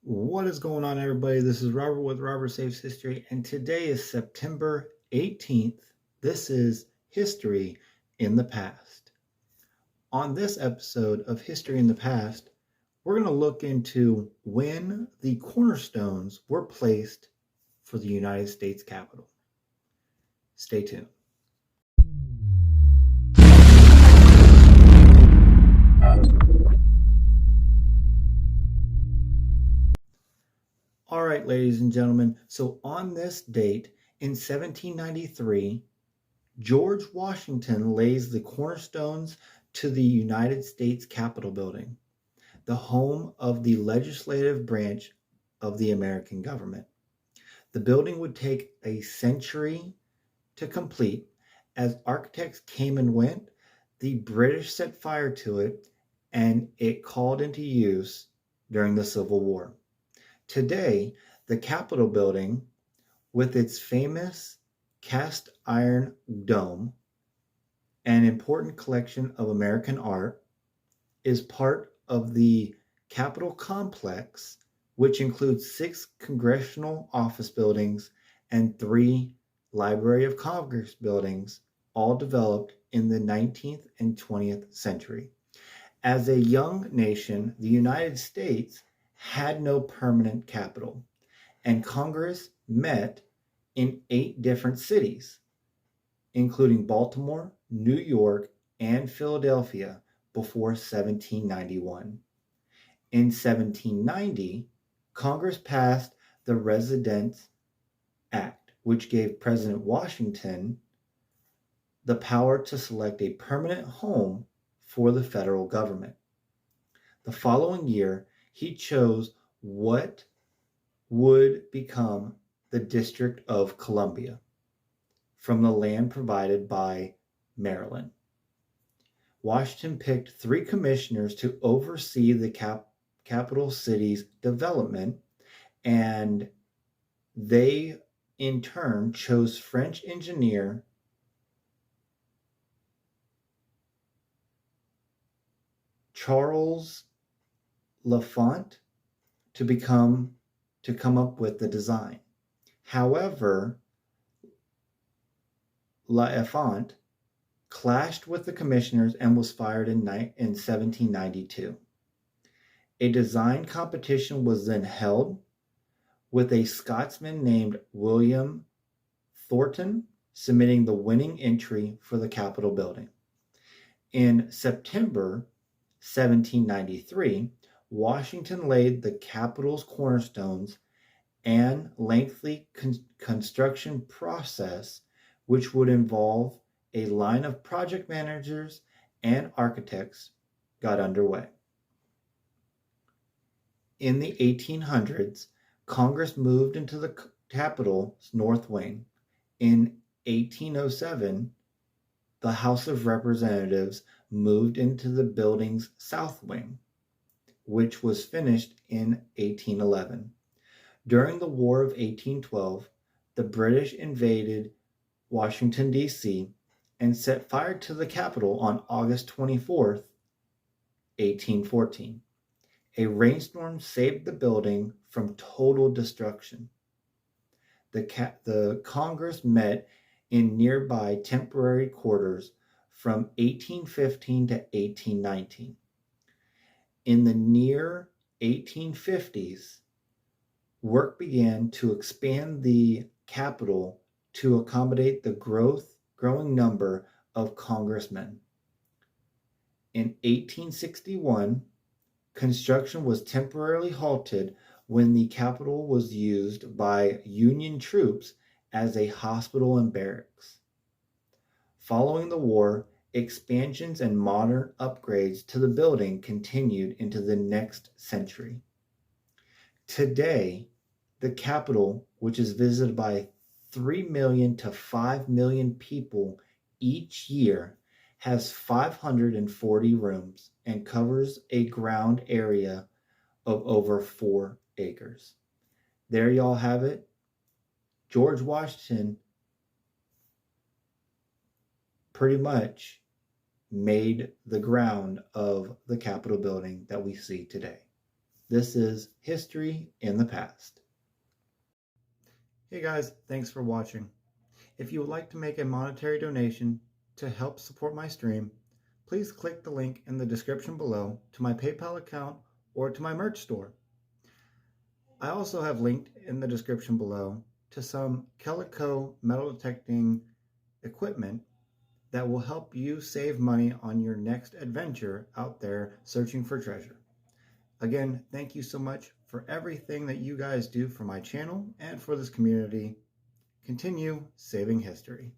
What is going on, everybody? This is Robert with Robert Saves History, and today is September 18th. This is History in the Past. On this episode of History in the Past, we're going to look into when the cornerstones were placed for the United States Capitol. Stay tuned. All right, ladies and gentlemen, so on this date in 1793, George Washington lays the cornerstones to the United States Capitol building, the home of the legislative branch of the American government. The building would take a century to complete. As architects came and went, the British set fire to it, and it called into use during the Civil War. Today, the Capitol building, with its famous cast iron dome, an important collection of American art, is part of the Capitol complex, which includes 6 congressional office buildings and 3 Library of Congress buildings, all developed in the 19th and 20th century. As a young nation, the United States had no permanent capital, and Congress met in 8 different cities, including Baltimore, New York, and Philadelphia before 1791. In 1790, Congress passed the Residence Act, which gave President Washington the power to select a permanent home for the federal government. The following year, he chose what would become the District of Columbia from the land provided by Maryland. Washington picked 3 commissioners to oversee the capital city's development, and they in turn chose French engineer Charles L'Enfant to come up with the design. However, L'Enfant clashed with the commissioners and was fired in 1792. A design competition was then held, with a Scotsman named William Thornton submitting the winning entry for the Capitol building. In September 1793, Washington laid the Capitol's cornerstones, and lengthy construction process which would involve a line of project managers and architects got underway. In the 1800s, Congress moved into the Capitol's north wing. In 1807, the House of Representatives moved into the building's south wing, which was finished in 1811. During the War of 1812, the British invaded Washington, D.C., and set fire to the Capitol on August 24th, 1814. A rainstorm saved the building from total destruction. The Congress met in nearby temporary quarters from 1815 to 1819. In the near 1850s, work began to expand the Capitol to accommodate the growing number of congressmen. In 1861, construction was temporarily halted when the Capitol was used by Union troops as a hospital and barracks. Following the war, expansions and modern upgrades to the building continued into the next century. Today, the Capitol, which is visited by 3 million to 5 million people each year, has 540 rooms and covers a ground area of over 4 acres. There y'all have it. George Washington pretty much made the ground of the Capitol building that we see today. This is History in the Past. Hey guys, thanks for watching. If you would like to make a monetary donation to help support my stream, please click the link in the description below to my PayPal account or to my merch store. I also have linked in the description below to some Calico metal detecting equipment that will help you save money on your next adventure out there searching for treasure. Again, thank you so much for everything that you guys do for my channel and for this community. Continue saving history.